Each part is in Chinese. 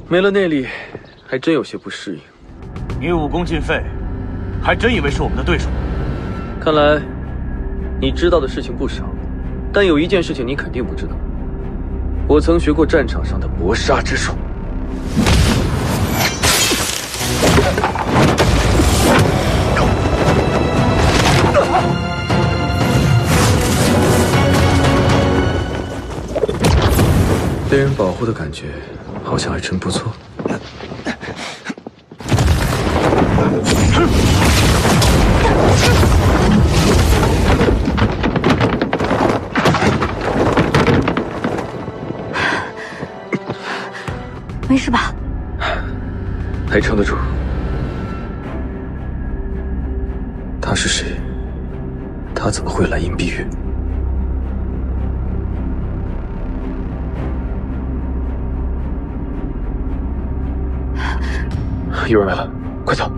没了内力，还真有些不适应。你武功尽废，还真以为是我们的对手？看来你知道的事情不少，但有一件事情你肯定不知道。我曾学过战场上的搏杀之术。被人保护的感觉，好像还真不错。没事吧？还撑得住。他是谁？他怎么会蓝银碧月？有人来了，快走！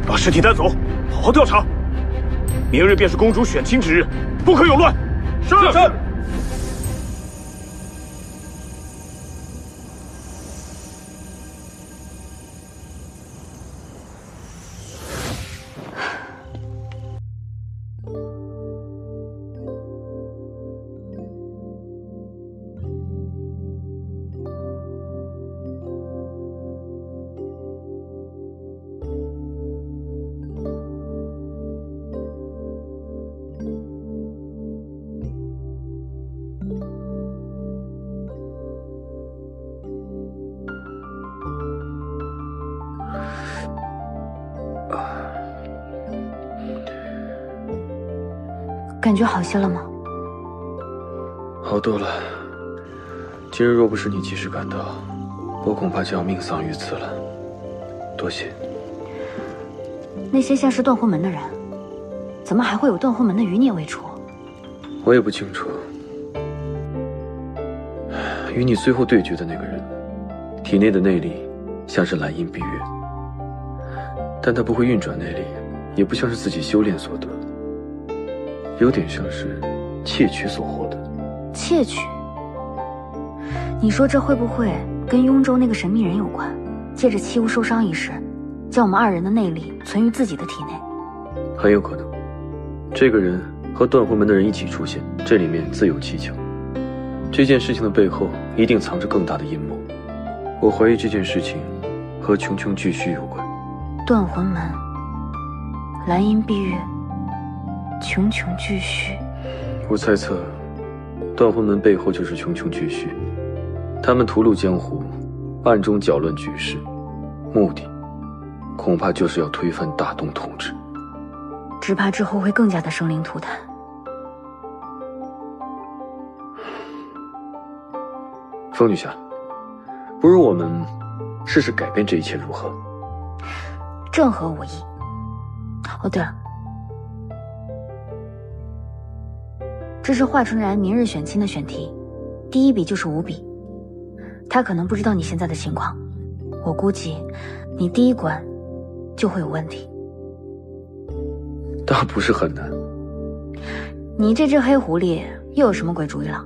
把尸体带走，好好调查。明日便是公主选亲之日，不可有乱。是。感觉好些了吗？好多了。今日若不是你及时赶到，我恐怕就要命丧于此了。多谢。那些像是断魂门的人，怎么还会有断魂门的余孽未除？我也不清楚。与你最后对决的那个人，体内的内力像是蓝银碧月，但他不会运转内力，也不像是自己修炼所得。有点像是窃取所获的。窃取？你说这会不会跟雍州那个神秘人有关？借着七无受伤一事，将我们二人的内力存于自己的体内。很有可能，这个人和断魂门的人一起出现，这里面自有蹊跷。这件事情的背后一定藏着更大的阴谋。我怀疑这件事情和茕茕巨虚有关。断魂门，蓝银碧月，茕茕巨虚。我猜测，断魂门背后就是茕茕巨虚，他们屠戮江湖，暗中搅乱局势，目的恐怕就是要推翻大东统治。只怕之后会更加的生灵涂炭。风女侠，不如我们试试改变这一切如何？正合我意。哦，对了，这是华春然明日选亲的选题，第一笔就是5笔。他可能不知道你现在的情况，我估计你第一关就会有问题。倒不是很难。你这只黑狐狸又有什么鬼主意了？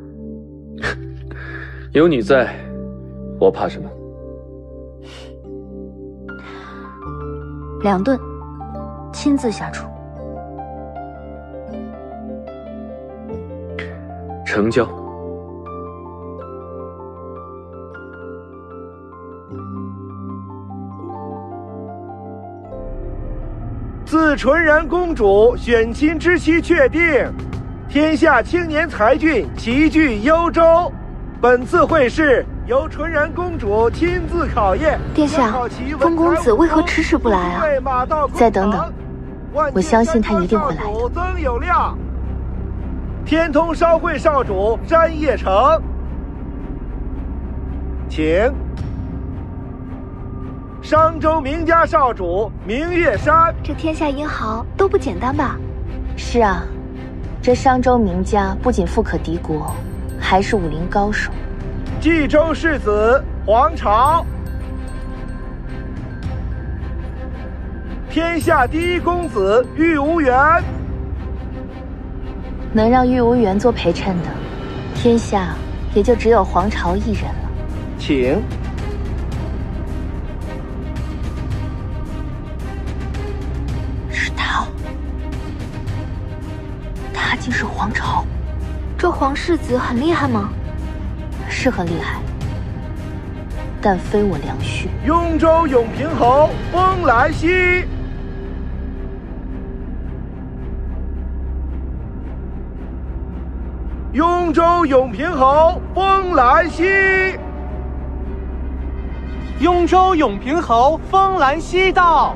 有你在，我怕什么？2顿，亲自下厨。成交。自纯然公主选亲之期确定，天下青年才俊齐聚幽州。本次会试由纯然公主亲自考验。殿下，风公子为何迟迟不来啊？再等等，我相信他一定会来的。曾有亮，天通烧会少主詹叶成，请。商州名家少主明月山，这天下英豪都不简单吧？是啊，这商州名家不仅富可敌国，还是武林高手。冀州世子黄巢，天下第一公子玉无缘。能让玉无缘做陪衬的，天下也就只有黄巢一人了。请。他竟是黄巢，这黄世子很厉害吗？是很厉害，但非我良婿。雍州永平侯风来兮，雍州永平侯风来兮，雍州永平侯风兰溪到。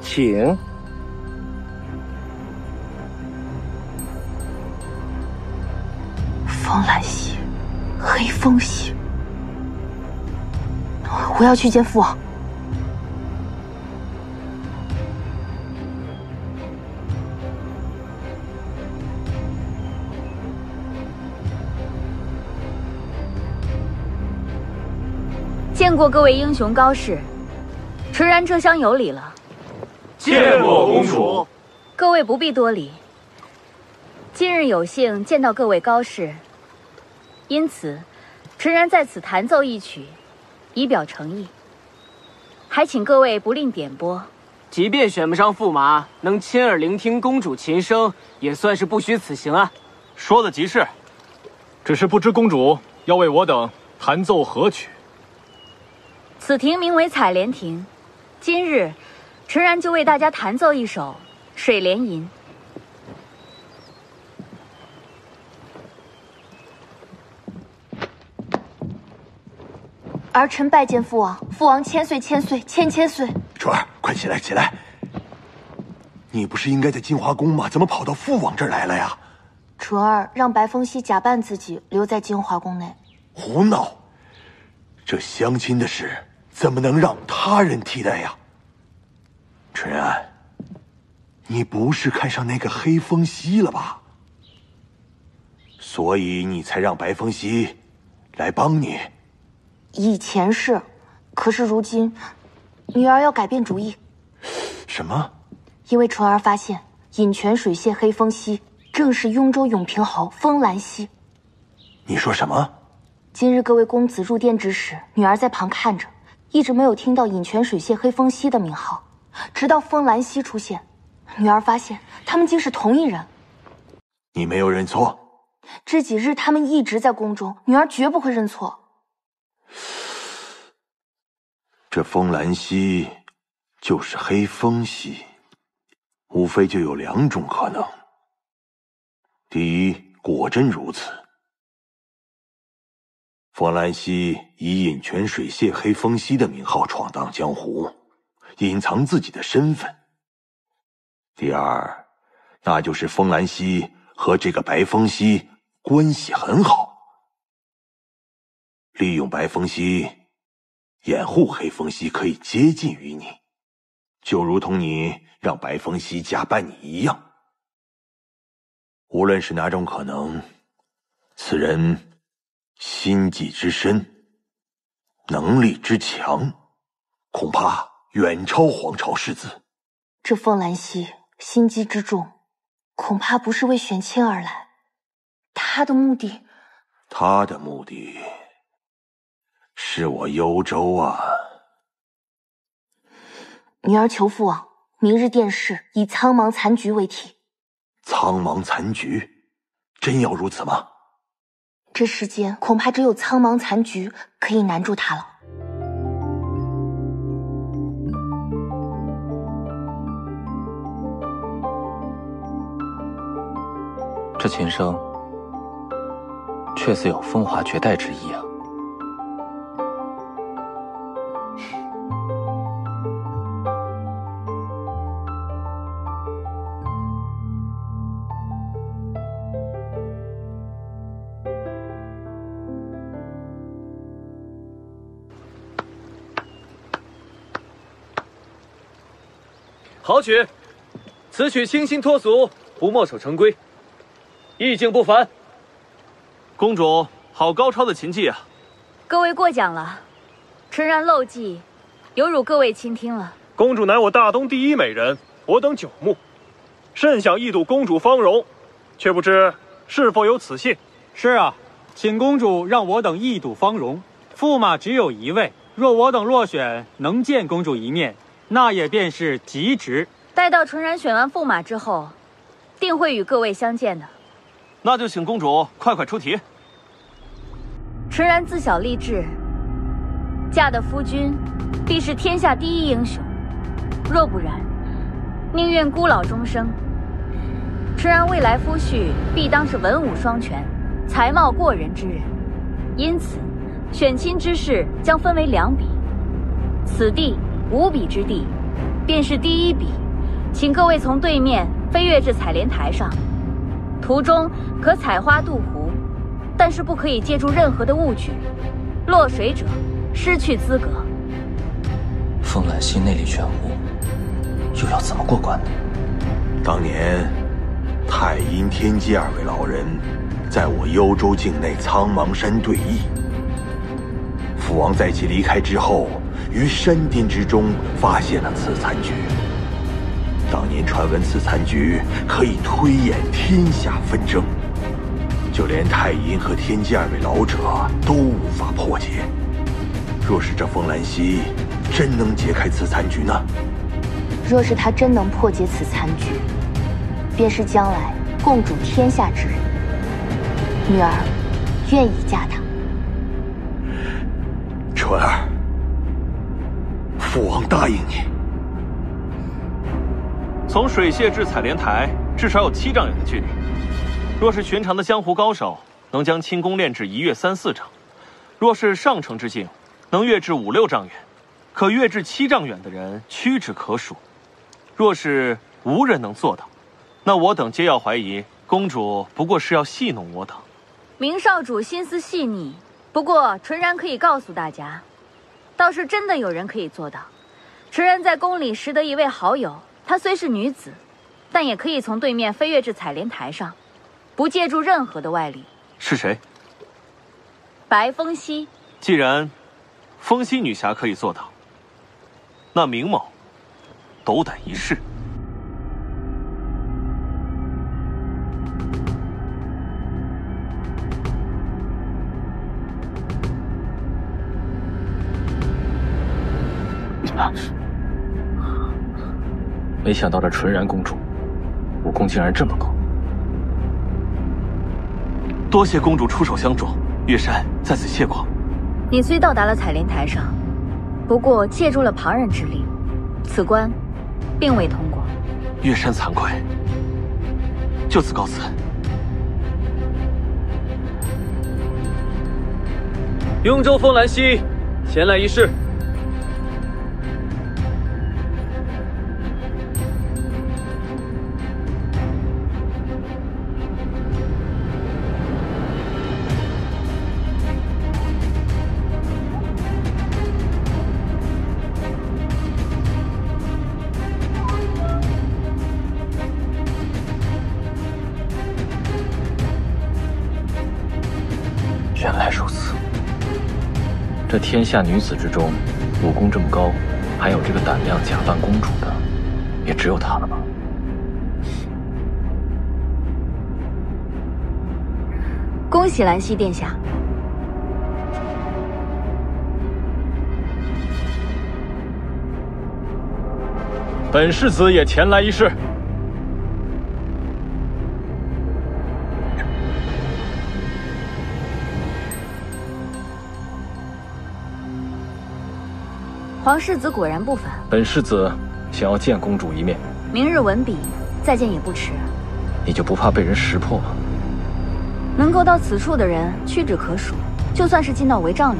请。风兰溪，黑风溪，我要去见父王。见过各位英雄高士，纯然这厢有礼了。见过公主。各位不必多礼。今日有幸见到各位高士，因此纯然在此弹奏一曲，以表诚意。还请各位不吝点拨。即便选不上驸马，能亲耳聆听公主琴声，也算是不虚此行啊。说的极是，只是不知公主要为我等弹奏何曲？此亭名为采莲亭，今日纯然就为大家弹奏一首《水莲吟》。儿臣拜见父王，父王千岁千岁千千岁。纯儿，快起来起来！你不是应该在金华宫吗？怎么跑到父王这儿来了呀？纯儿让白风夕假扮自己留在金华宫内。胡闹！这相亲的事怎么能让他人替代呀？纯然，你不是看上那个黑风夕了吧？所以你才让白风夕来帮你。以前是，可是如今，女儿要改变主意。什么？因为纯儿发现饮泉水榭黑风夕正是雍州永平侯风兰溪。你说什么？今日各位公子入殿之时，女儿在旁看着，一直没有听到饮泉水榭黑风夕的名号，直到风兰溪出现，女儿发现他们竟是同一人。你没有认错？这几日他们一直在宫中，女儿绝不会认错。这风兰溪就是黑风溪，无非就有两种可能。第一，果真如此，风兰溪以饮泉水榭黑风溪的名号闯荡江湖，隐藏自己的身份。第二，那就是风兰溪和这个白风溪关系很好，利用白风溪掩护黑风溪可以接近于你，就如同你让白风溪假扮你一样。无论是哪种可能，此人心计之深，能力之强，恐怕远超黄巢世子。这风兰溪心机之重，恐怕不是为选亲而来。他的目的是我幽州啊！女儿求父王，明日殿试以苍茫残局为题。苍茫残局，真要如此吗？这世间恐怕只有苍茫残局可以难住他了。这琴声却似有风华绝代之意啊。好曲，此曲清新脱俗，不墨守成规，意境不凡。公主，好高超的琴技啊！各位过奖了，纯然陋技，有辱各位倾听了。公主乃我大东第一美人，我等久慕，甚想一睹公主芳容，却不知是否有此幸。是啊，请公主让我等一睹芳容。驸马只有一位，若我等落选能见公主一面，那也便是极值。待到纯然选完驸马之后，定会与各位相见的。那就请公主快快出题。纯然自小立志，嫁的夫君必是天下第一英雄，若不然，宁愿孤老终生。纯然未来夫婿必当是文武双全、才貌过人之人，因此选亲之事将分为2笔，此地5笔之地，便是第1笔，请各位从对面飞跃至采莲台上，途中可采花渡湖，但是不可以借助任何的物具，落水者失去资格。风兰溪内力全无，又要怎么过关呢？当年太阴、天机2位老人在我幽州境内苍茫山对弈，父王在其离开之后，于山巅之中发现了此残局。当年传闻此残局可以推演天下纷争，就连太阴和天机2位老者都无法破解。若是这风兰溪真能解开此残局呢？若是他真能破解此残局，便是将来共主天下之人。女儿愿意嫁他。纯儿，父王答应你。从水榭至采莲台，至少有7丈远的距离。若是寻常的江湖高手，能将轻功练至1跃3、4丈；若是上乘之境，能跃至5、6丈远。可跃至7丈远的人屈指可数。若是无人能做到，那我等皆要怀疑公主不过是要戏弄我等。明少主心思细腻，不过纯然可以告诉大家，倒是真的有人可以做到。纯然在宫里识得一位好友，她虽是女子，但也可以从对面飞跃至采莲台上，不借助任何的外力。是谁？白风息。既然风息女侠可以做到，那明某斗胆一试。没想到这纯然公主武功竟然这么高。多谢公主出手相助，月山在此谢过。你虽到达了采莲台上，不过借助了旁人之力，此关并未通过。月山惭愧，就此告辞。雍州风兰溪，前来一试。原来如此，这天下女子之中，武功这么高，还有这个胆量假扮公主的，也只有她了吧？恭喜兰溪殿下。本世子也前来一试。皇世子果然不凡。本世子想要见公主一面，明日文笔，再见也不迟。你就不怕被人识破吗？能够到此处的人屈指可数，就算是进到帷帐里，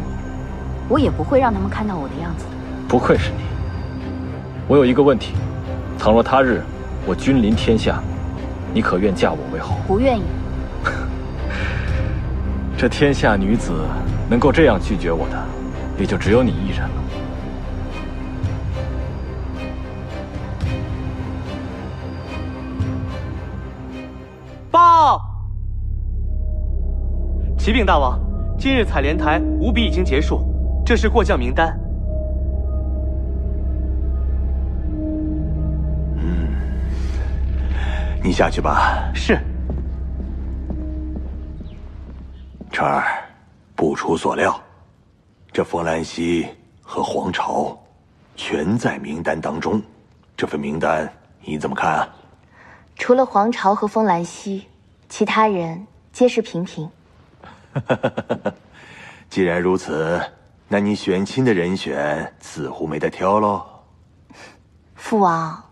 我也不会让他们看到我的样子的。不愧是你。我有一个问题，倘若他日我君临天下，你可愿嫁我为后？不愿意。这天下女子能够这样拒绝我的，也就只有你一人了。报！启禀大王，今日采莲台舞比已经结束，这是过将名单。你下去吧。是。晨儿，不出所料，这风兰溪和黄巢全在名单当中。这份名单你怎么看啊？除了黄巢和风兰溪，其他人皆是平平。既然如此，那你选亲的人选似乎没得挑喽。父王，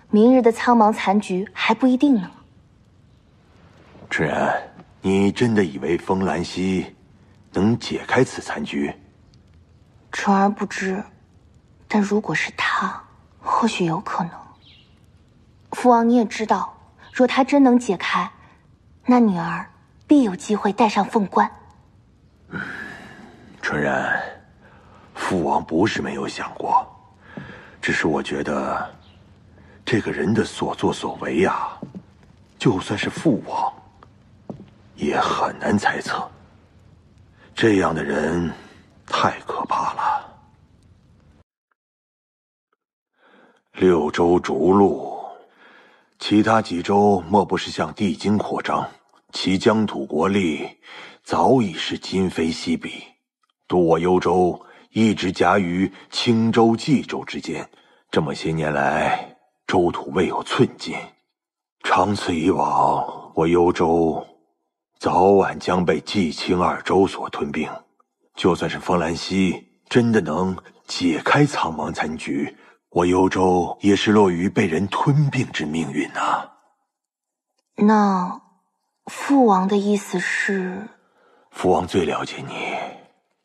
明日的苍茫残局还不一定呢。纯然，你真的以为风兰溪能解开此残局？纯儿不知，但如果是他，或许有可能。父王，你也知道，若他真能解开，那女儿必有机会戴上凤冠。纯然，父王不是没有想过，只是我觉得这个人的所作所为啊，就算是父王也很难猜测。这样的人太可怕了。六州逐鹿，其他几州莫不是向地京扩张，其疆土国力早已是今非昔比。独我幽州一直夹于青州、冀州之间，这么些年来，州土未有寸进。长此以往，我幽州早晚将被冀青二州所吞并。就算是风兰溪真的能解开苍茫残局，我幽州也是落于被人吞并之命运啊。那父王的意思是？父王最了解你，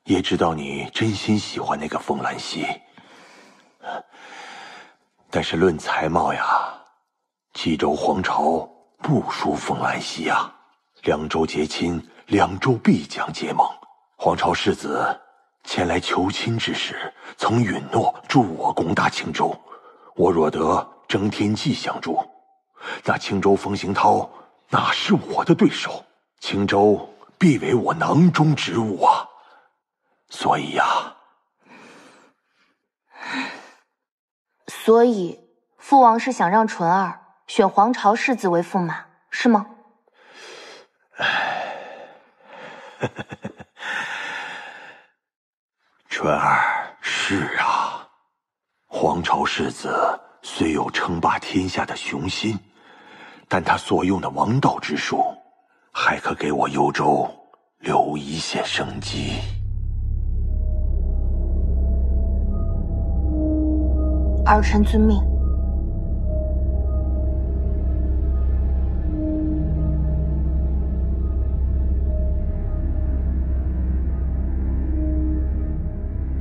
也知道你真心喜欢那个风兰溪。但是论才貌呀，冀州黄巢不输风兰溪啊。两州结亲，两州必将结盟。黄巢世子前来求亲之时，曾允诺助我攻打青州。我若得征天骑相助，那青州风行涛哪是我的对手？青州必为我囊中之物啊！所以呀，所以父王是想让纯儿选黄巢世子为驸马，是吗？纯儿，是啊，黄巢世子虽有称霸天下的雄心，但他所用的王道之术，还可给我幽州留一线生机。儿臣遵命。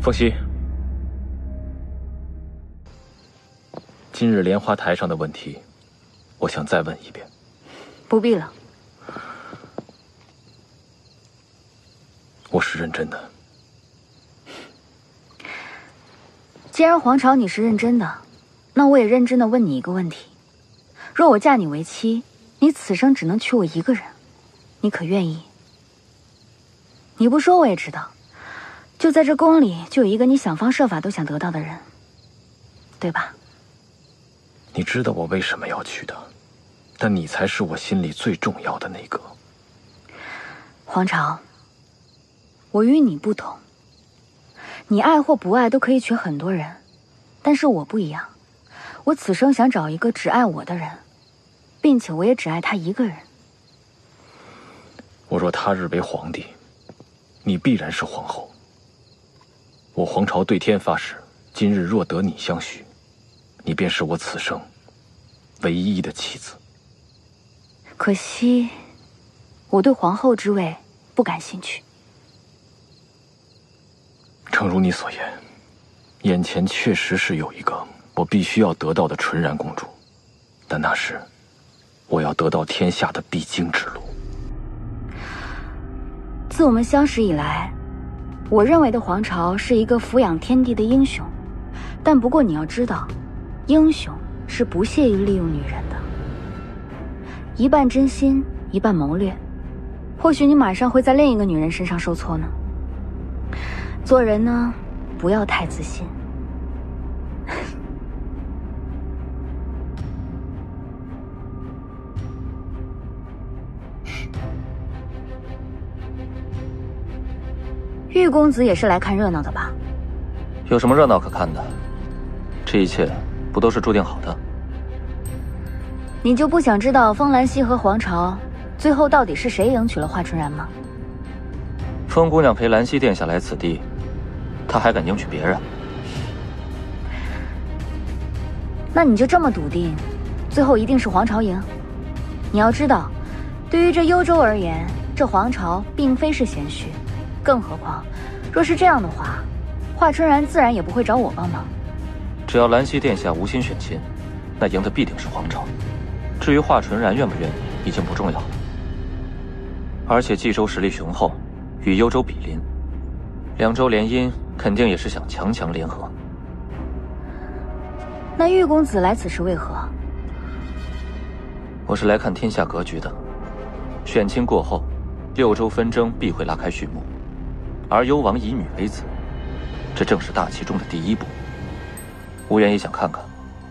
凤溪，今日莲花台上的问题，我想再问一遍。不必了。我是认真的。既然黄巢你是认真的，那我也认真的问你一个问题：若我嫁你为妻，你此生只能娶我一个人，你可愿意？你不说我也知道，就在这宫里就有一个你想方设法都想得到的人，对吧？你知道我为什么要娶她，但你才是我心里最重要的那个。黄巢，我与你不同。你爱或不爱都可以娶很多人，但是我不一样，我此生想找一个只爱我的人，并且我也只爱他一个人。我若他日为皇帝，你必然是皇后。我黄巢对天发誓，今日若得你相许，你便是我此生唯一的妻子。可惜我对皇后之位不感兴趣。诚如你所言，眼前确实是有一个我必须要得到的纯然公主，但那是我要得到天下的必经之路。自我们相识以来，我认为的皇朝是一个抚养天地的英雄，但不过你要知道，英雄是不屑于利用女人的，一半真心，一半谋略。或许你马上会在另一个女人身上受挫呢。做人呢，不要太自信。玉公子也是来看热闹的吧？有什么热闹可看的？这一切不都是注定好的？你就不想知道风兰溪和皇朝最后到底是谁迎娶了华春然吗？风姑娘陪兰溪殿下来此地，她还敢迎娶别人？那你就这么笃定，最后一定是皇朝赢？你要知道，对于这幽州而言，这皇朝并非是贤婿。更何况，若是这样的话，华春然自然也不会找我帮忙。只要兰溪殿下无心选亲，那赢的必定是皇朝。至于华纯然愿不愿意，已经不重要了。而且冀州实力雄厚，与幽州比邻，两州联姻肯定也是想强强联合。那玉公子来此是为何？我是来看天下格局的。选亲过后，6州纷争必会拉开序幕。而幽王以女为子，这正是大棋中的第一步。无缘也想看看，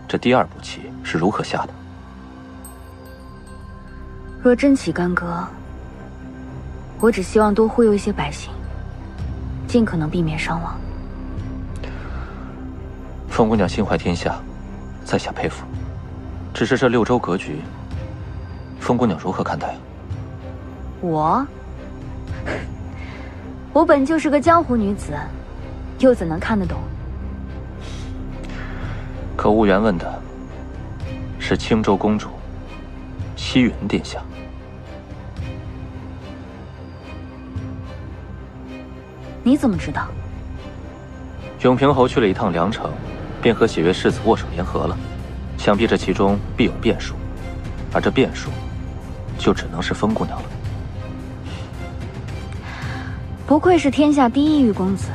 这第2步棋是如何下的。若真起干戈，我只希望多忽悠一些百姓，尽可能避免伤亡。风姑娘心怀天下，在下佩服。只是这6州格局，风姑娘如何看待啊？我本就是个江湖女子，又怎能看得懂？可无缘问的是青州公主西云殿下。你怎么知道？永平侯去了一趟梁城，便和血月世子握手言和了。想必这其中必有变数，而这变数就只能是风姑娘了。不愧是天下第一玉公子，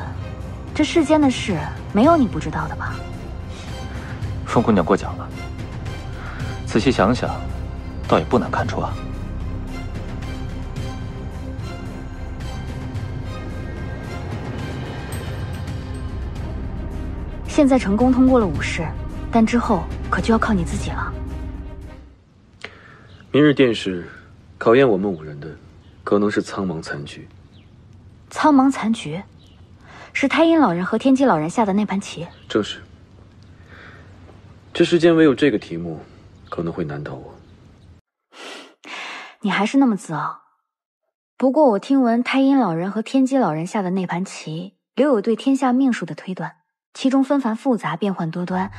这世间的事没有你不知道的吧？风姑娘过奖了。仔细想想，倒也不难看出啊。现在成功通过了武士，但之后可就要靠你自己了。明日殿试，考验我们5人的，可能是苍茫残局。苍茫残局，是太阴老人和天机老人下的那盘棋。正是。这世间唯有这个题目，可能会难倒我。你还是那么自傲。不过我听闻太阴老人和天机老人下的那盘棋，留有对天下命数的推断，其中纷繁复杂，变幻多端。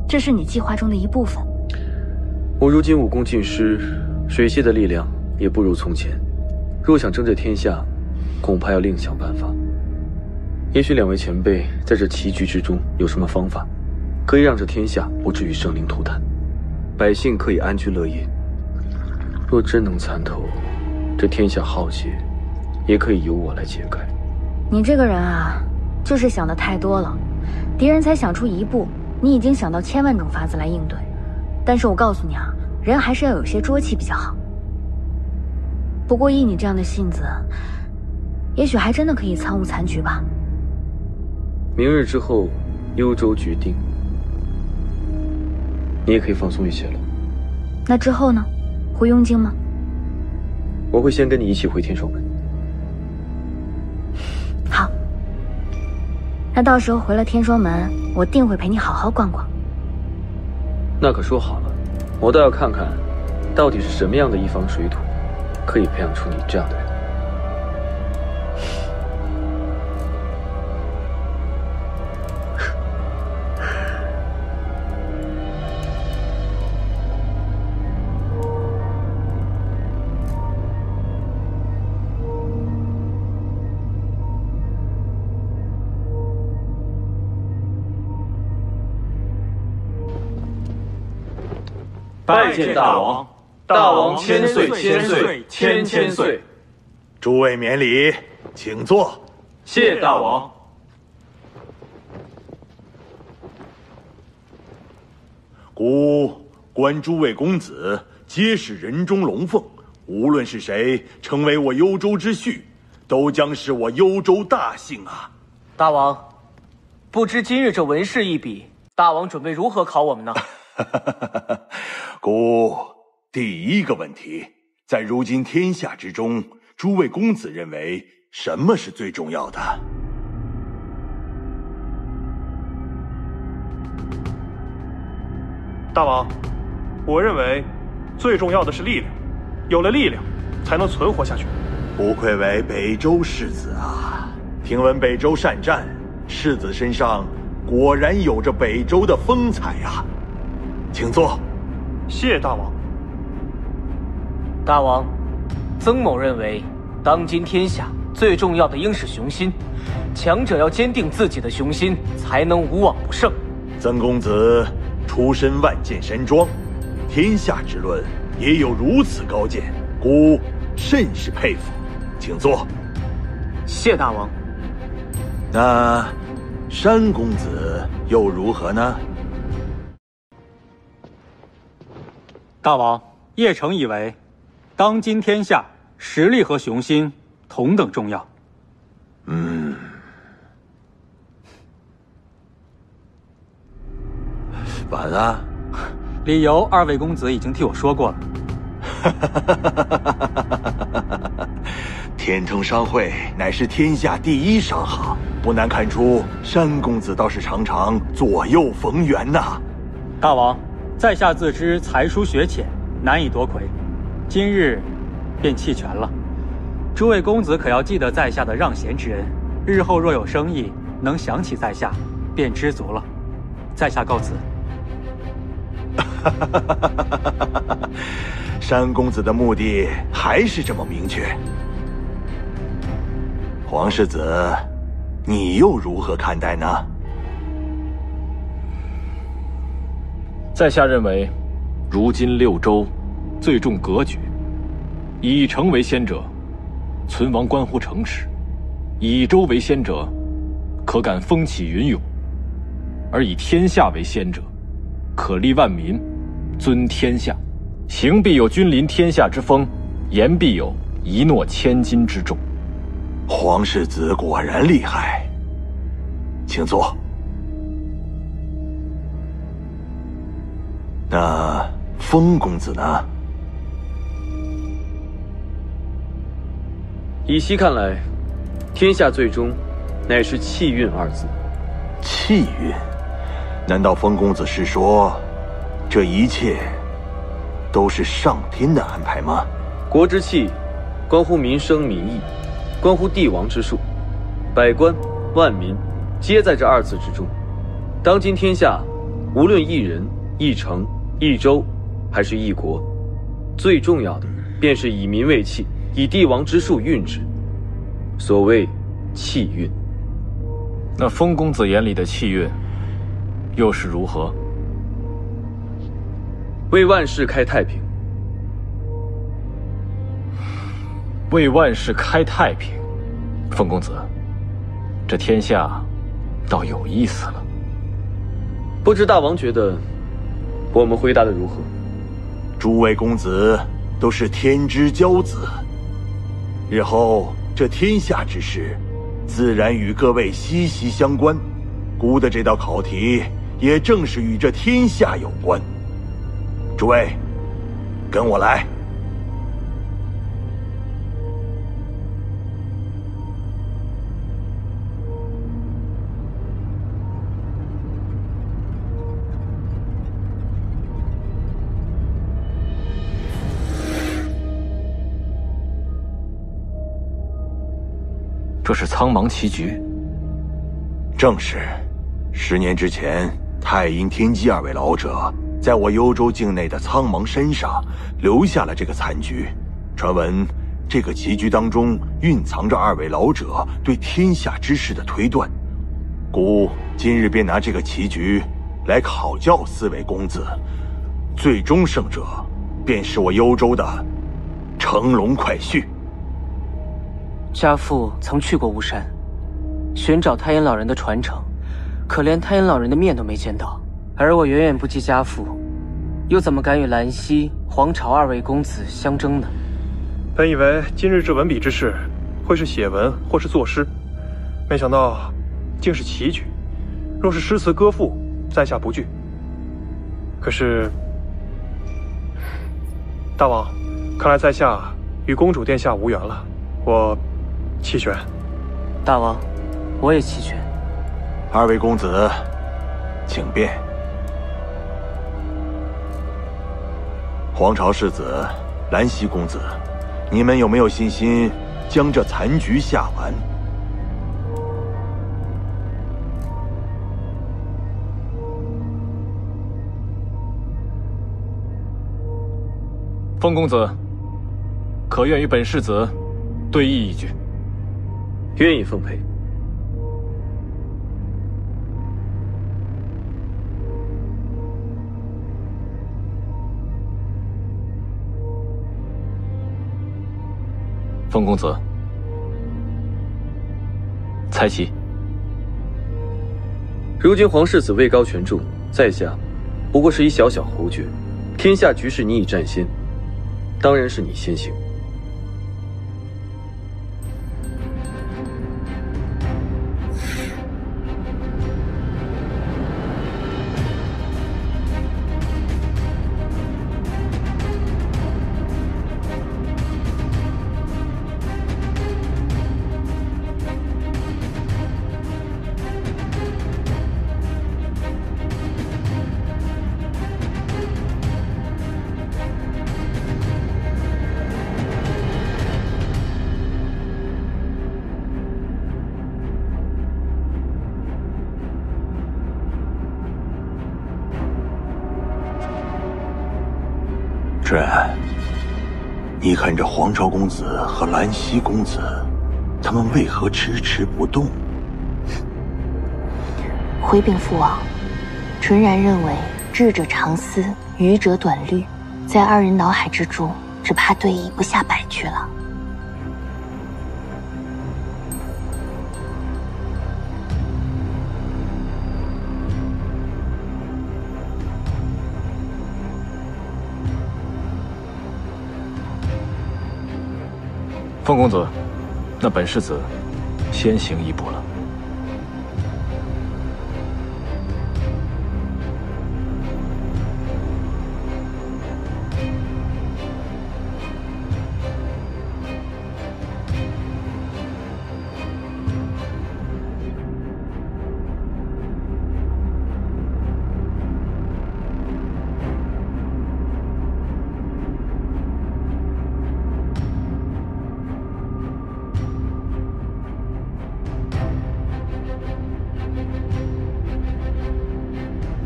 这是你计划中的一部分。我如今武功尽失，水系的力量也不如从前。若想争这天下，恐怕要另想办法。也许2位前辈在这棋局之中有什么方法，可以让这天下不至于生灵涂炭，百姓可以安居乐业。若真能参透这天下浩劫，也可以由我来解开。你这个人啊，就是想的太多了。敌人才想出1步，你已经想到1000万种法子来应对。但是我告诉你啊，人还是要有些拙气比较好。不过依你这样的性子，也许还真的可以参悟残局吧。明日之后，幽州决定，你也可以放松一些了。那之后呢？回雍京吗？我会先跟你一起回天守门。好，那到时候回了天守门，我定会陪你好好逛逛。那可说好了，我倒要看看，到底是什么样的一方水土，可以培养出你这样的人。拜见大王。大王千岁千岁千千岁。诸位免礼，请坐。谢大王。孤观诸位公子皆是人中龙凤，无论是谁成为我幽州之婿，都将是我幽州大幸啊！大王，不知今日这文士一笔，大王准备如何考我们呢？孤第一个问题，在如今天下之中，诸位公子认为什么是最重要的？大王，我认为最重要的是力量，有了力量，才能存活下去。不愧为北周世子啊！听闻北周善战，世子身上果然有着北周的风采啊！请坐。谢大王。大王，曾某认为，当今天下最重要的应是雄心，强者要坚定自己的雄心，才能无往不胜。曾公子出身万箭山庄，天下之论也有如此高见，孤甚是佩服。请坐。谢大王。那山公子又如何呢？大王，邺城以为，当今天下实力和雄心同等重要。晚了。理由二位公子已经替我说过了。天成商会乃是天下第一商行，不难看出山公子倒是常常左右逢源呐。大王，在下自知才疏学浅，难以夺魁，今日便弃权了。诸位公子可要记得在下的让贤之恩，日后若有生意能想起在下，便知足了。在下告辞。山公子的目的还是这么明确。黄世子，你又如何看待呢？在下认为，如今六州最重格局，以城为先者，存亡关乎城池；以州为先者，可感风起云涌；而以天下为先者，可利万民，尊天下。行必有君临天下之风，言必有一诺千金之重。黄世子果然厉害，请坐。那风公子呢？以西看来，天下最终乃是气运二字。气运？难道风公子是说，这一切都是上天的安排吗？国之气，关乎民生民意，关乎帝王之术，百官万民皆在这二字之中。当今天下，无论一人、一城、一州，还是一国，最重要的便是以民为气，以帝王之术运之。所谓气运。那风公子眼里的气运，又是如何？为万世开太平。为万世开太平，风公子，这天下倒有意思了。不知大王觉得我们回答的如何？诸位公子都是天之骄子，日后这天下之事，自然与各位息息相关。孤的这道考题，也正是与这天下有关。诸位，跟我来。这是苍茫棋局。正是，10年之前，太阴天机二位老者在我幽州境内的苍茫山上留下了这个残局。传闻这个棋局当中蕴藏着二位老者对天下之事的推断。孤今日便拿这个棋局来考教4位公子，最终胜者便是我幽州的乘龙快婿。家父曾去过巫山，寻找太阴老人的传承，可连太阴老人的面都没见到。而我远远不及家父，又怎么敢与兰溪、黄巢二位公子相争呢？本以为今日这文笔之事会是写文或是作诗，没想到竟是棋局。若是诗词歌赋，在下不惧。可是，大王，看来在下与公主殿下无缘了，我弃权。大王，我也弃权。二位公子，请便。黄巢世子、兰溪公子，你们有没有信心将这残局下完？风公子，可愿与本世子对弈一局？愿意奉陪。风公子，猜棋。如今皇世子位高权重，在下不过是一小小侯爵，天下局势你已占先，当然是你先行。芷然，你看这黄巢公子和兰溪公子，他们为何迟迟不动？回禀父王，纯然认为智者长思，愚者短虑，在二人脑海之中，只怕对弈不下100局了。风公子，那本世子先行一步了。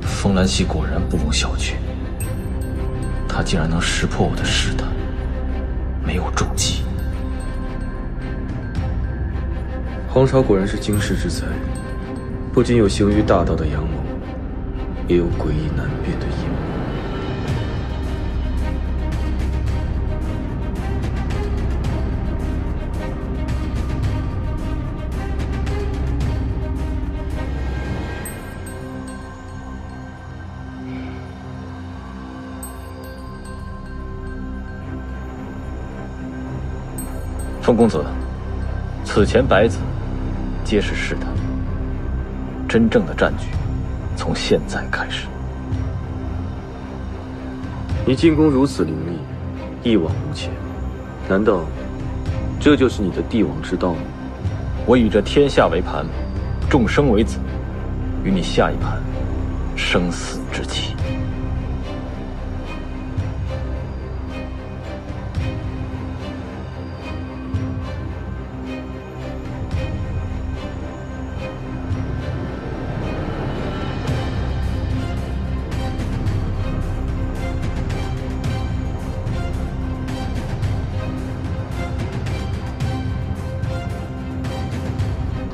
风兰溪果然不容小觑，他竟然能识破我的试探，没有中计。黄巢果然是惊世之才，不仅有行于大道的阳谋，也有诡异难辨的阴谋。风公子，此前白子皆是试探，真正的战局从现在开始。你进攻如此凌厉，一往无前，难道这就是你的帝王之道吗？我以这天下为盘，众生为子，与你下一盘生死之棋。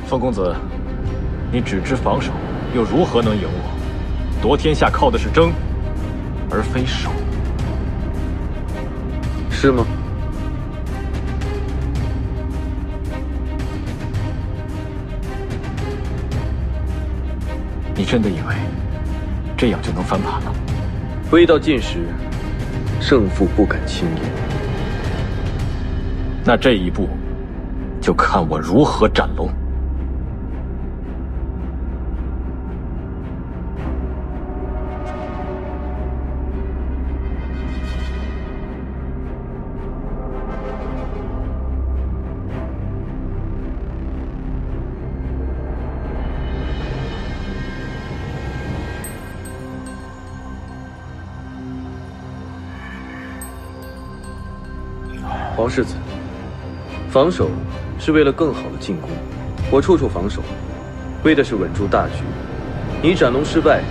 风公子，你只知防守，又如何能赢我？夺天下靠的是争，而非守，是吗？你真的以为这样就能翻盘了？未到尽时，胜负不敢轻言。那这一步，就看我如何斩龙。黄世子，防守是为了更好的进攻，我处处防守，为的是稳住大局。你斩龙失败，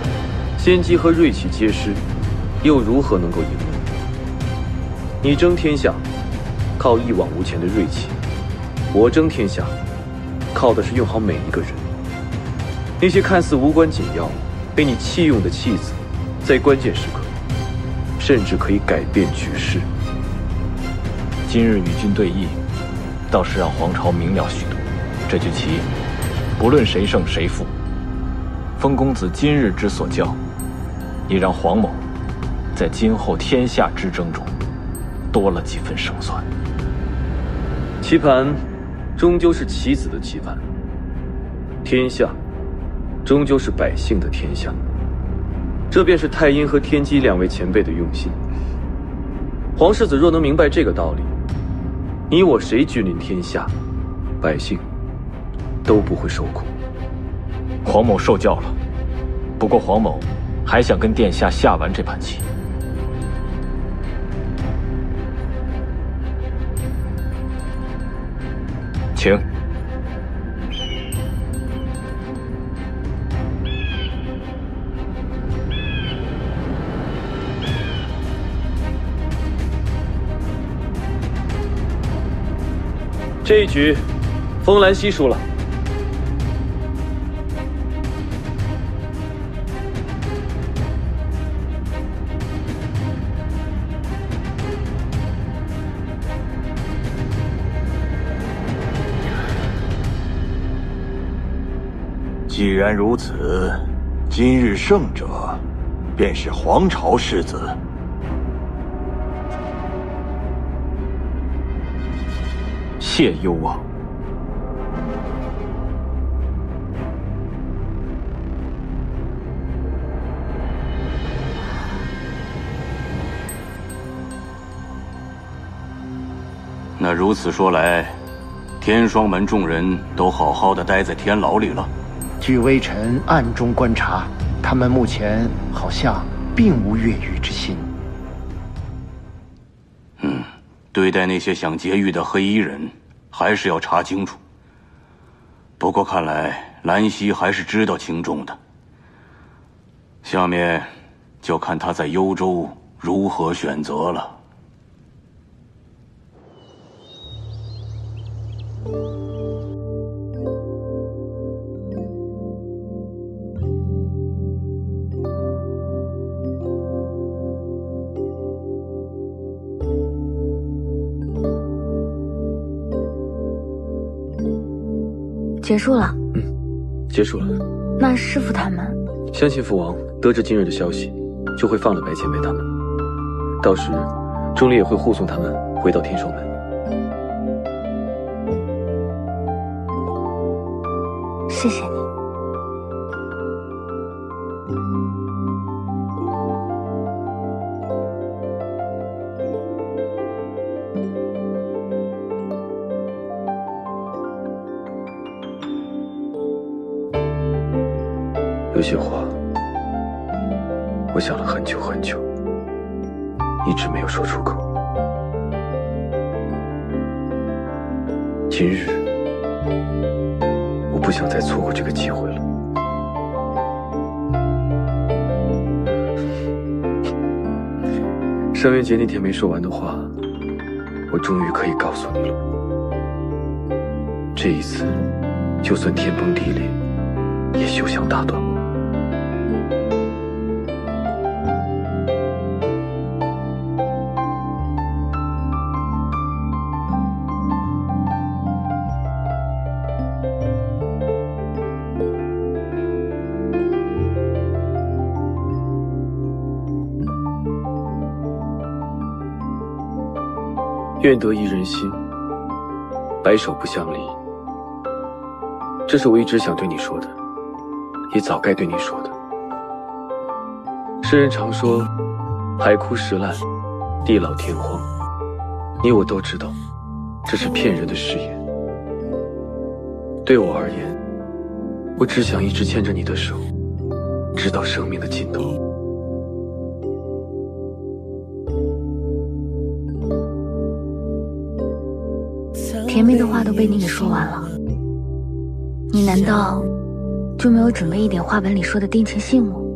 先机和锐气皆失，又如何能够赢呢？你争天下，靠一往无前的锐气；我争天下，靠的是用好每一个人。那些看似无关紧要、被你弃用的弃子，在关键时刻，甚至可以改变局势。今日与君对弈，倒是让皇朝明了许多。这局棋，不论谁胜谁负，封公子今日之所教，也让黄某在今后天下之争中多了几分胜算。棋盘终究是棋子的棋盘，天下终究是百姓的天下。这便是太阴和天机两位前辈的用心。黄世子若能明白这个道理，你我谁君临天下，百姓都不会受苦。黄某受教了，不过黄某还想跟殿下下完这盘棋。请。这一局，风兰溪输了。既然如此，今日胜者便是黄巢世子。谢幽王。那如此说来，天霜门众人都好好的待在天牢里了。据微臣暗中观察，他们目前好像并无越狱之心。对待那些想劫狱的黑衣人，还是要查清楚。不过看来兰溪还是知道轻重的。下面就看他在幽州如何选择了。结束了。结束了。那师父他们，相信父王得知今日的消息，就会放了白前辈他们。到时，钟离也会护送他们回到天霜门。谢谢你。有些话，我想了很久很久，一直没有说出口。今日，我不想再错过这个机会了。上元节那天没说完的话，我终于可以告诉你了。这一次，就算天崩地裂，也休想打断我。愿得一人心，白首不相离。这是我一直想对你说的，也早该对你说的。世人常说海枯石烂，地老天荒，你我都知道这是骗人的誓言。对我而言，我只想一直牵着你的手，直到生命的尽头。甜蜜的话都被你给说完了，你难道就没有准备一点话本里说的定情信物？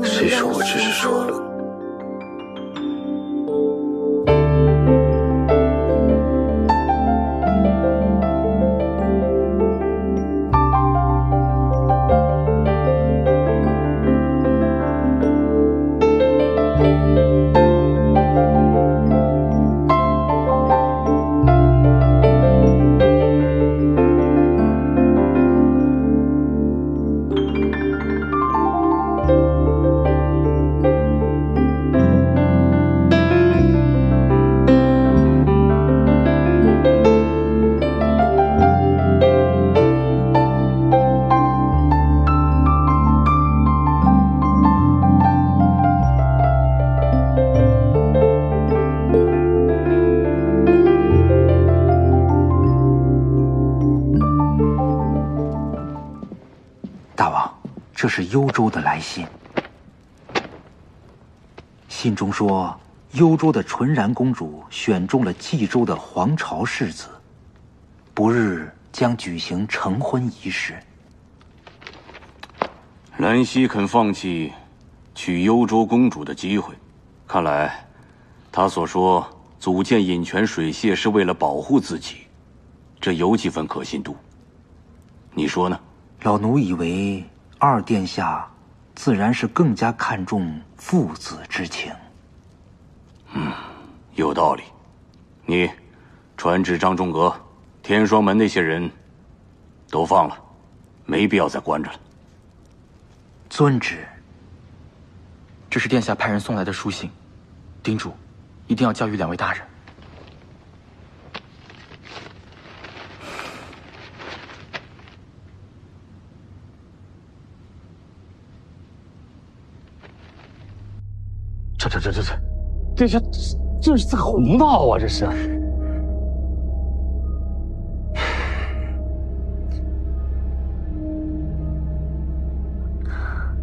谁说我只是说了？这是幽州的来信，信中说，幽州的纯然公主选中了冀州的黄巢世子，不日将举行成婚仪式。兰溪肯放弃娶幽州公主的机会，看来他所说组建饮泉水榭是为了保护自己，这有几分可信度。你说呢？老奴以为二殿下自然是更加看重父子之情。有道理。你传旨张仲阁，天双门那些人都放了，没必要再关着了。遵旨。这是殿下派人送来的书信，叮嘱一定要教育两位大人。这下这是在胡闹啊！这是。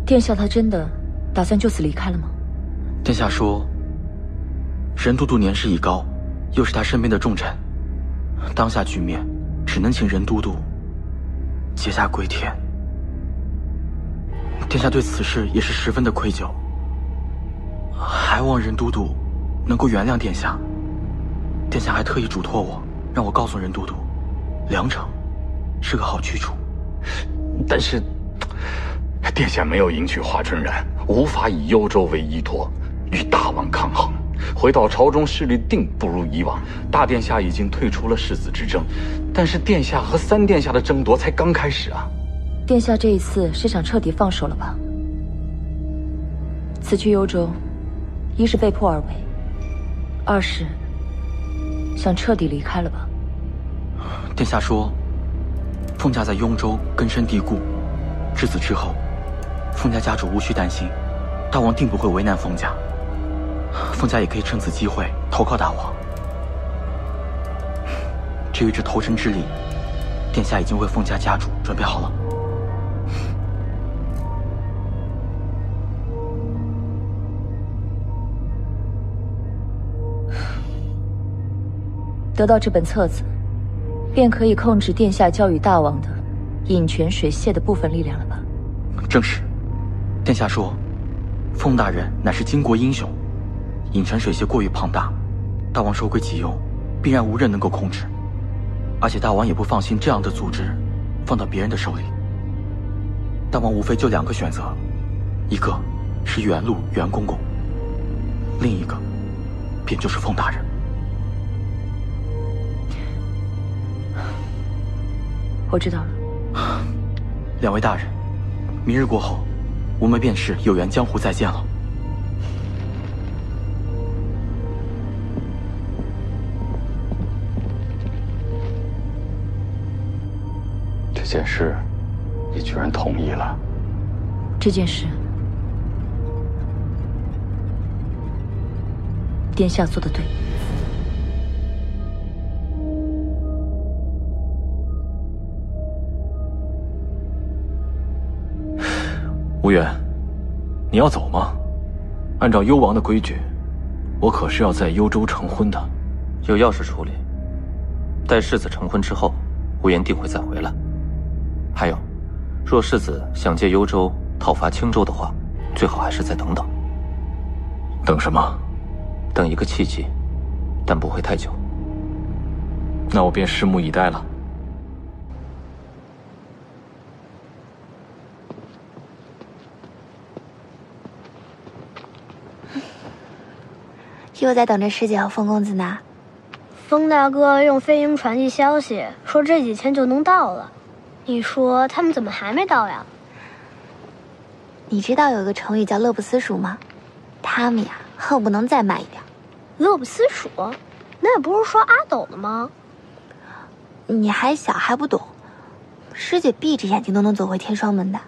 殿下他真的打算就此离开了吗？殿下说，任都督年事已高，又是他身边的重臣，当下局面只能请任都督解驾归天。殿下对此事也是十分的愧疚，还望任都督能够原谅殿下。殿下还特意嘱托我，让我告诉任都督，梁城是个好去处。但是殿下没有迎娶华春然，无法以幽州为依托，与大王抗衡。回到朝中势力定不如以往。大殿下已经退出了世子之争，但是殿下和三殿下的争夺才刚开始啊！殿下这一次是想彻底放手了吧？此去幽州，一是被迫而为，二是想彻底离开了吧？殿下说，凤家在雍州根深蒂固，至此之后，凤家家主无需担心，大王定不会为难凤家。凤家也可以趁此机会投靠大王。至于这投诚之礼，殿下已经为凤家家主准备好了。得到这本册子，便可以控制殿下教育大王的饮泉水榭的部分力量了吧？正是。殿下说，凤大人乃是巾帼英雄，饮泉水榭过于庞大，大王收归己用，必然无人能够控制。而且大王也不放心这样的组织放到别人的手里。大王无非就两个选择，一个是袁路袁公公，另一个便就是凤大人。我知道了。两位大人，明日过后，我们便是有缘江湖再见了。这件事，你居然同意了？这件事，殿下做得对。无缘，你要走吗？按照幽王的规矩，我可是要在幽州成婚的。有要事处理，待世子成婚之后，无缘定会再回来。还有，若世子想借幽州讨伐青州的话，最好还是再等等。等什么？等一个契机，但不会太久。那我便拭目以待了。又在等着师姐和风公子呢。风大哥用飞鹰传递消息，说这几天就能到了。你说他们怎么还没到呀？你知道有个成语叫乐不思蜀吗？他们呀，恨不能再慢一点。乐不思蜀，那不是说阿斗的吗？你还小还不懂，师姐闭着眼睛都能走回天双门的。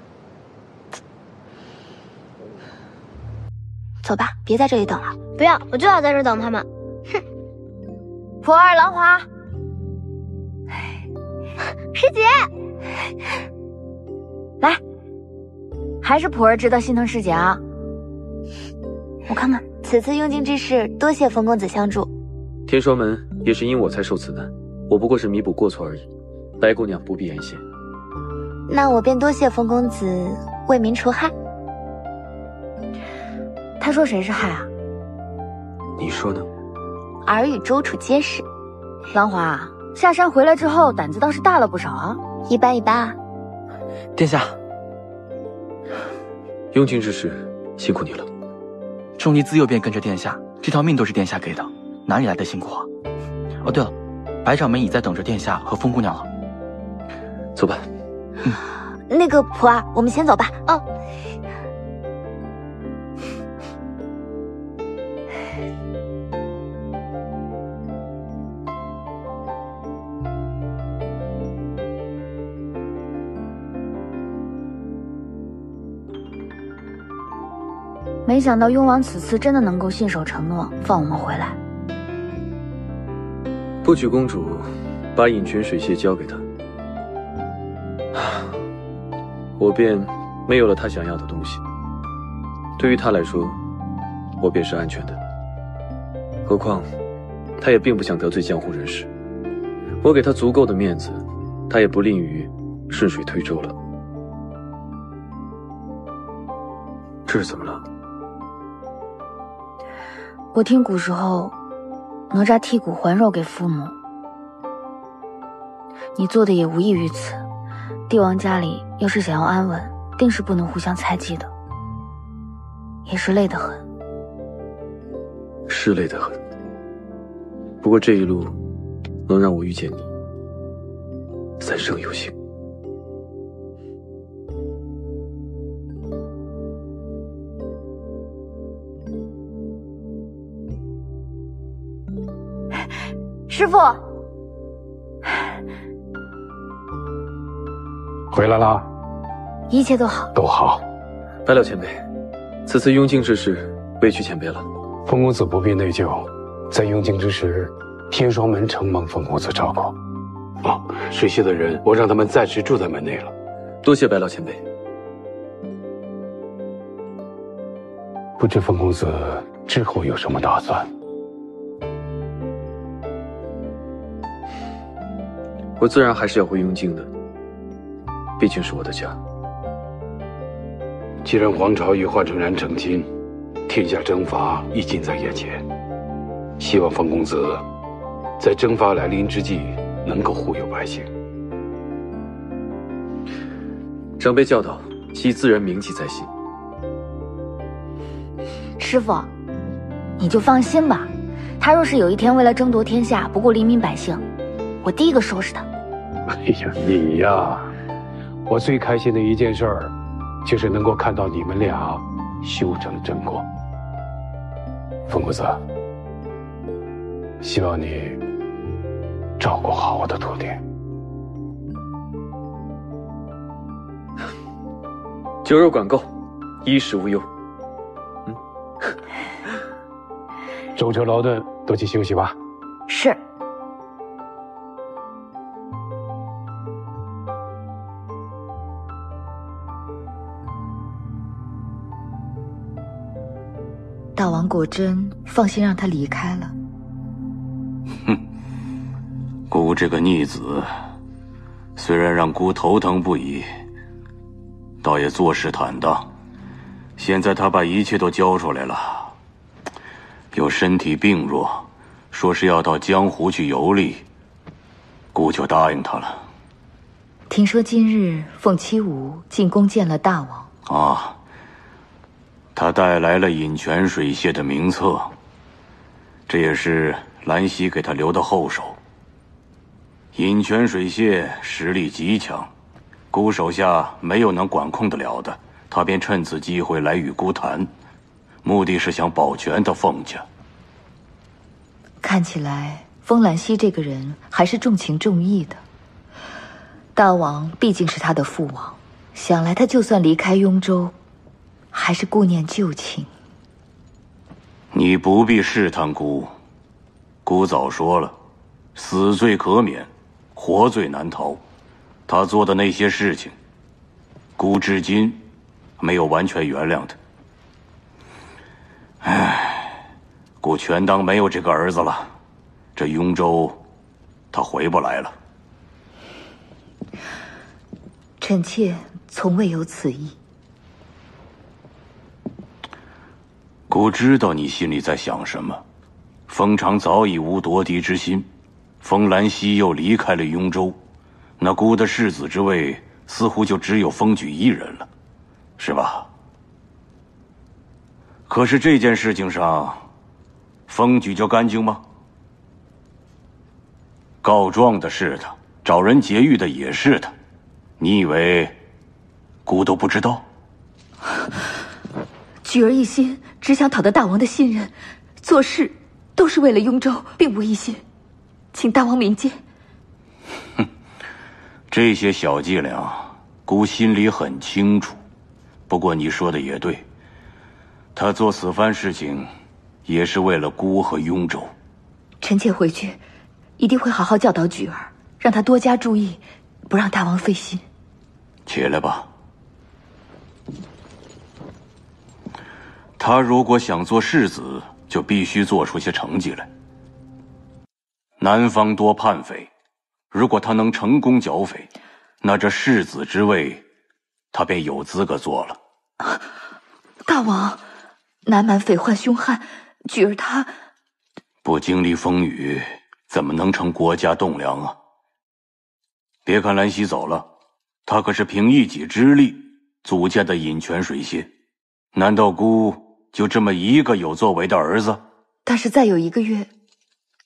走吧，别在这里等了。不要，我就要在这等他们。哼！普儿、兰华，师姐，来，还是普儿值得心疼师姐啊。我看看，此次用尽之事，多谢风公子相助。天双门也是因我才受此难，我不过是弥补过错而已。白姑娘不必言谢。那我便多谢风公子为民除害。他说谁是害啊？你说呢？尔与周楚皆是。兰华下山回来之后，胆子倒是大了不少啊。一般一般啊。殿下，用尽之事，辛苦你了。仲尼自幼便跟着殿下，这条命都是殿下给的，哪里来的辛苦啊？哦，对了，白掌门已在等着殿下和风姑娘了。走吧。那个普儿，我们先走吧。哦。没想到雍王此次真的能够信守承诺，放我们回来。不许公主把饮泉水榭交给他，我便没有了他想要的东西。对于他来说，我便是安全的。何况，他也并不想得罪江湖人士。我给他足够的面子，他也不吝于顺水推舟了。这是怎么了？我听古时候，哪吒剔骨还肉给父母，你做的也无异于此。帝王家里要是想要安稳，定是不能互相猜忌的，也是累得很。是累得很，不过这一路能让我遇见你，三生有幸。师父，回来啦？一切都好，都好。白了前辈，此次雍京之事，委屈前辈了。风公子不必内疚，在雍京之时，天双门承蒙风公子照顾。哦，水榭的人，我让他们暂时住在门内了。多谢白老前辈。不知风公子之后有什么打算？我自然还是要回雍京的，毕竟是我的家。既然皇朝与华春然成亲，天下征伐已近在眼前，希望风公子在征伐来临之际能够护佑百姓。长辈教导，其自然铭记在心。师傅，你就放心吧。他若是有一天为了争夺天下不顾黎民百姓，我第一个收拾他。哎呀，你呀，我最开心的一件事儿，就是能够看到你们俩修成正果。风公子，希望你照顾好我的徒弟。酒肉管够，衣食无忧。舟车劳顿，都去休息吧。是。大王果真放心让他离开了？哼，姑这个逆子，虽然让姑头疼不已，倒也做事坦荡。现在他把一切都交出来了，又身体病弱，说是要到江湖去游历，姑就答应他了。听说今日凤七武进宫见了大王啊，他带来了饮泉水榭的名册，这也是兰溪给他留的后手。饮泉水榭实力极强，姑手下没有能管控得了的，他便趁此机会来与姑谈，目的是想保全他凤家。看起来风兰溪这个人还是重情重义的。大王毕竟是他的父王，想来他就算离开雍州，还是顾念旧情。你不必试探姑，姑早说了，死罪可免，活罪难逃。他做的那些事情，姑至今没有完全原谅他。唉，姑全当没有这个儿子了。这雍州，他回不来了。臣妾从未有此意。姑知道你心里在想什么。封常早已无夺嫡之心，封兰溪又离开了雍州，那姑的世子之位似乎就只有封举一人了，是吧？可是这件事情上，封举就干净吗？告状的是他，找人劫狱的也是他，你以为姑都不知道？举儿一心只想讨得大王的信任，做事都是为了雍州，并无一心，请大王明鉴。哼，这些小伎俩，姑心里很清楚。不过你说的也对，他做此番事情，也是为了姑和雍州。臣妾回去，一定会好好教导举儿，让他多加注意，不让大王费心。起来吧。他如果想做世子，就必须做出些成绩来。南方多叛匪，如果他能成功剿匪，那这世子之位，他便有资格做了。大王，南蛮匪患凶悍，举儿他不经历风雨，怎么能成国家栋梁啊？别看兰溪走了，他可是凭一己之力组建的饮泉水榭，难道姑就这么一个有作为的儿子？但是再有1个月，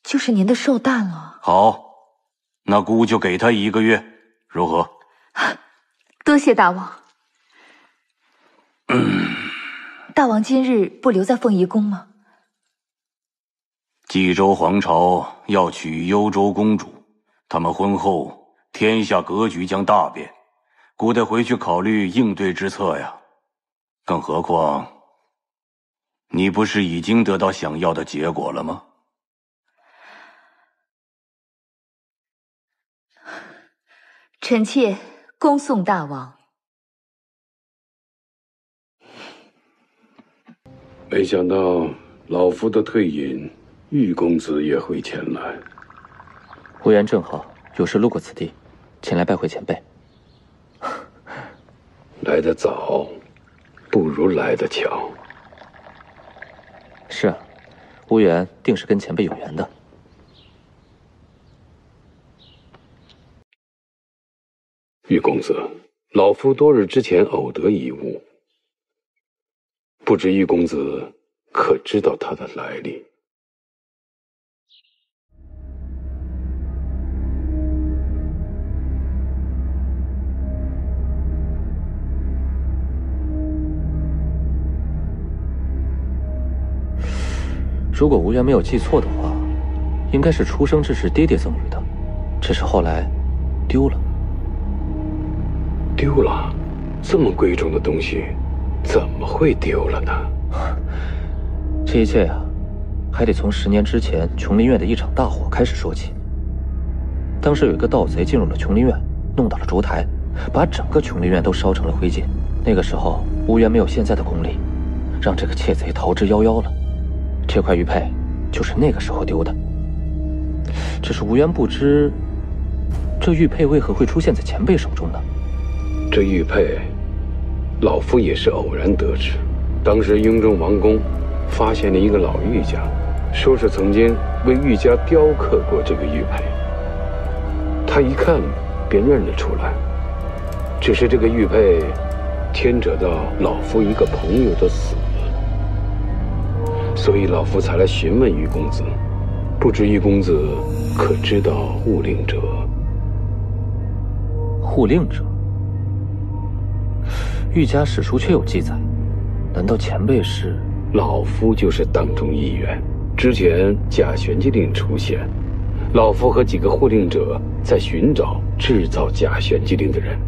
就是您的寿诞了。好，那姑就给他1个月，如何？多谢大王。大王今日不留在凤仪宫吗？冀州皇朝要娶幽州公主，他们婚后天下格局将大变，姑得回去考虑应对之策呀。更何况，你不是已经得到想要的结果了吗？臣妾恭送大王。没想到老夫的退隐，玉公子也会前来。无缘正好有事路过此地，前来拜会前辈。来得早，不如来得巧。是啊，无缘定是跟前辈有缘的。玉公子，老夫多日之前偶得一物，不知玉公子可知道他的来历？如果无缘没有记错的话，应该是出生之时爹爹赠予的，只是后来丢了。丢了？这么贵重的东西，怎么会丢了呢？这一切呀，还得从10年之前琼林院的一场大火开始说起。当时有一个盗贼进入了琼林院，弄倒了烛台，把整个琼林院都烧成了灰烬。那个时候无缘没有现在的功力，让这个窃贼逃之夭夭了。这块玉佩就是那个时候丢的。只是无缘不知，这玉佩为何会出现在前辈手中呢？这玉佩，老夫也是偶然得知。当时雍正王宫发现了一个老玉匠，说是曾经为玉家雕刻过这个玉佩。他一看便认了出来，只是这个玉佩牵扯到老夫一个朋友的死，所以老夫才来询问玉公子。不知玉公子可知道护令者？护令者？玉家史书却有记载，难道前辈是？老夫就是当中一员。之前假玄机令出现，老夫和几个护令者在寻找制造假玄机令的人，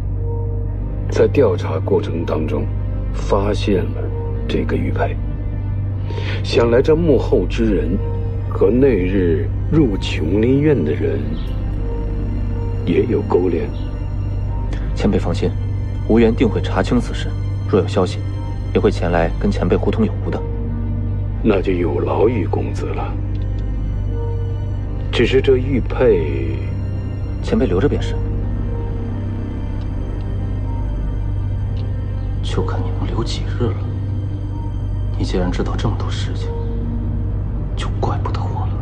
在调查过程当中发现了这个玉佩。想来这幕后之人和那日入琼林院的人也有勾连。前辈放心，无缘定会查清此事，若有消息，也会前来跟前辈互通有无的。那就有劳玉公子了。只是这玉佩，前辈留着便是。就看你能留几日了。你既然知道这么多事情，就怪不得我了。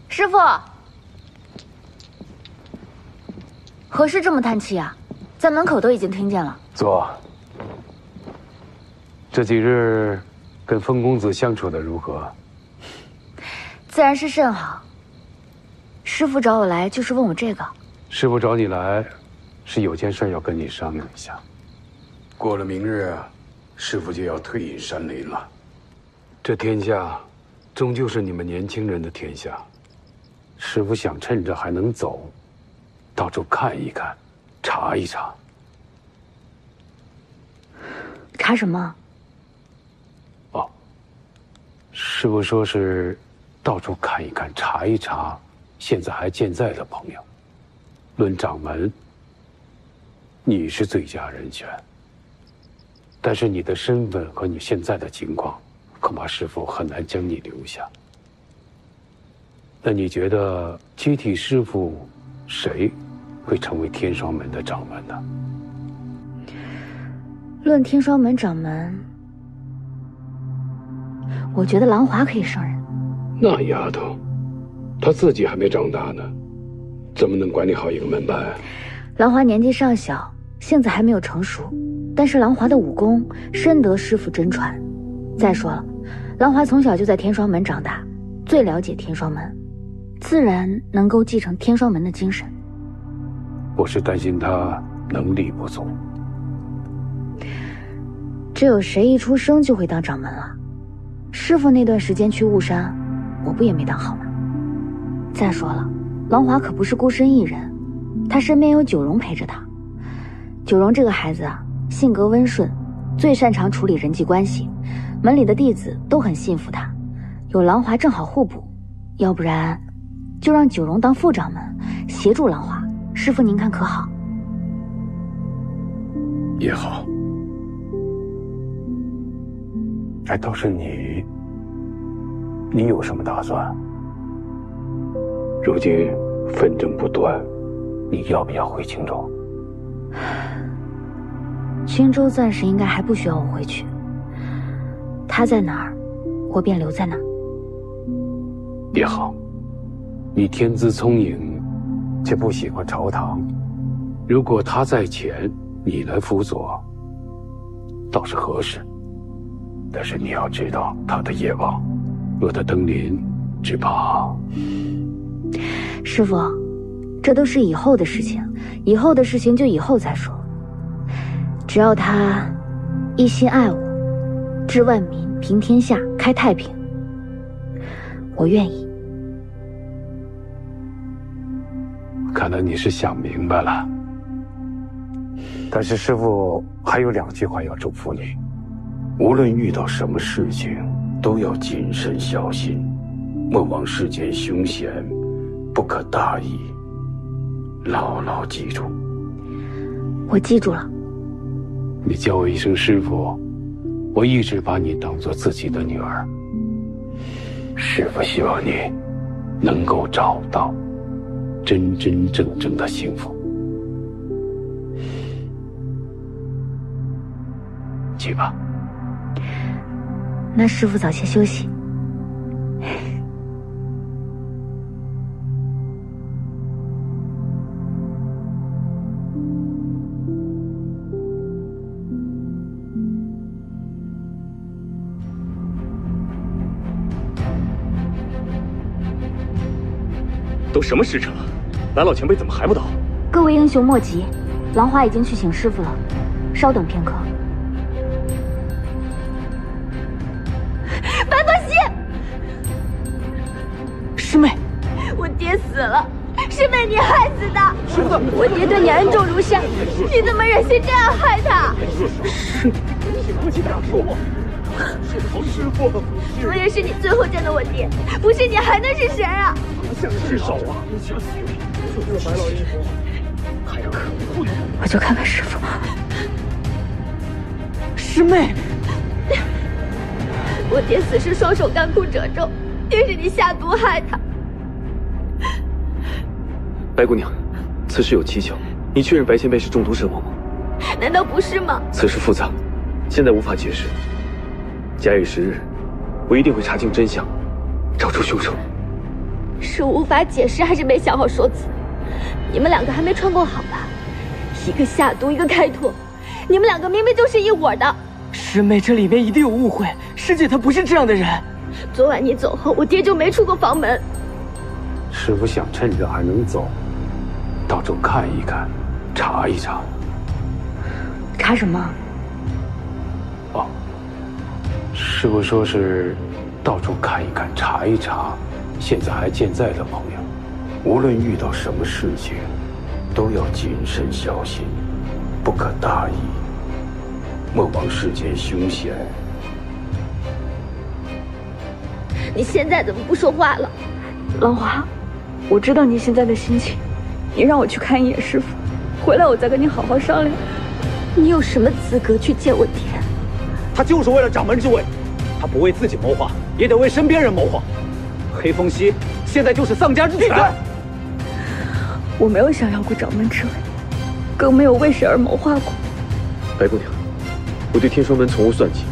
师傅，何事这么叹气啊？在门口都已经听见了。坐。这几日跟风公子相处的如何？自然是甚好。师父找我来就是问我这个。师父找你来，是有件事要跟你商量一下。过了明日，师父就要退隐山林了。这天下，终究是你们年轻人的天下。师父想趁着还能走，到处看一看，查一查。查什么？哦，师父说是到处看一看，查一查现在还健在的朋友。论掌门，你是最佳人选。但是你的身份和你现在的情况，恐怕师父很难将你留下。那你觉得接替师父，谁会成为天双门的掌门呢？论天双门掌门，我觉得郎华可以胜任。那丫头，她自己还没长大呢，怎么能管理好一个门派？郎华年纪尚小，性子还没有成熟，但是郎华的武功深得师父真传。再说了，郎华从小就在天双门长大，最了解天双门，自然能够继承天双门的精神。我是担心他能力不足。这有谁一出生就会当掌门了？师父那段时间去雾山，我不也没当好吗？再说了，郎华可不是孤身一人，他身边有九荣陪着他。九荣这个孩子啊，性格温顺，最擅长处理人际关系，门里的弟子都很信服他，有郎华正好互补。要不然就让九荣当副掌门，协助郎华。师父您看可好？也好。哎，倒是你有什么打算？如今纷争不断，你要不要回青州？青州暂时应该还不需要我回去，他在哪儿，我便留在哪儿。也好，你天资聪颖，却不喜欢朝堂。如果他在前，你来辅佐，倒是合适。但是你要知道他的业望，若他登临，只怕……师父，这都是以后的事情，以后的事情就以后再说。只要他一心爱我，治万民，平天下，开太平，我愿意。看来你是想明白了。但是师父还有2句话要嘱咐你：无论遇到什么事情，都要谨慎小心，莫忘世间凶险，不可大意，牢牢记住。我记住了。你叫我一声师父，我一直把你当作自己的女儿。师父希望你能够找到真真正正的幸福。去吧。那师父早些休息。都什么时辰了，蓝老前辈怎么还不到？各位英雄莫急，狼花已经去请师父了，稍等片刻。白凤溪，师妹，我爹死了，师妹你害死的。师父，我爹对你恩重如山，你怎么忍心这样害他？是，不起打说我。师父，昨夜是你最后见的我爹，不是你还能是谁啊？至少啊，白老英雄，还可恶！我就看看师父。师妹，我爹死时双手干枯褶皱，定是你下毒害他。白姑娘，此事有蹊跷，你确认白前辈是中毒身亡吗？难道不是吗？此事复杂，现在无法解释。假以时日，我一定会查清真相，找出凶手。是无法解释，还是没想好说辞？你们2个还没串够好吧？一个下毒，一个开脱，你们2个明明就是一伙的。师妹，这里面一定有误会，师姐她不是这样的人。昨晚你走后，我爹就没出过房门。师父想趁着还能走，到处看一看，查一查。查什么？哦，师父说是到处看一看，查一查。现在还健在的朋友，无论遇到什么事情，都要谨慎小心，不可大意，莫忘世间凶险。你现在怎么不说话了？兰花，我知道你现在的心情，你让我去看一眼师父，回来我再跟你好好商量。你有什么资格去见我爹？他就是为了掌门之位，他不为自己谋划，也得为身边人谋划。黑风息现在就是丧家之犬。我没有想要过掌门之位，更没有为谁而谋划过。白姑娘，我对天双门从无算计，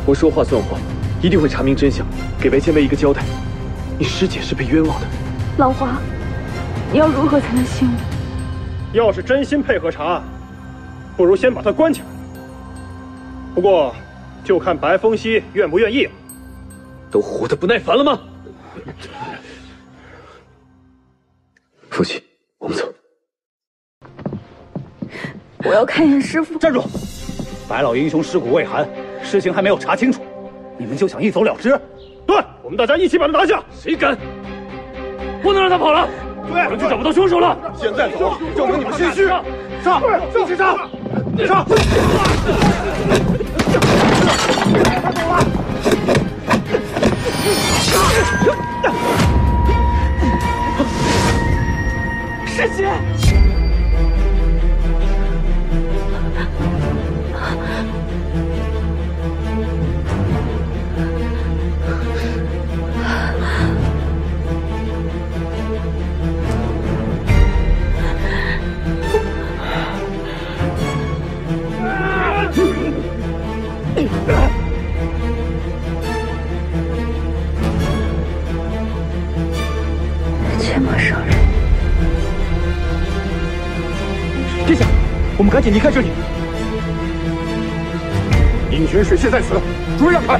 我说话算话，一定会查明真相，给白前辈一个交代。你师姐是被冤枉的。兰花，你要如何才能信我？要是真心配合查案，不如先把他关起来。不过，就看白风息愿不愿意了。都活得不耐烦了吗？父亲，我们走。我要看一眼师父。站住！白老英雄尸骨未寒，事情还没有查清楚，你们就想一走了之？对，我们大家一起把他拿下。谁敢？不能让他跑了！对，我们就找不到凶手了。现在走，证明你们心虚。上，一起上！上！他走了。师姐，殿下，我们赶紧离开这里。应玄水泄在此，诛让他！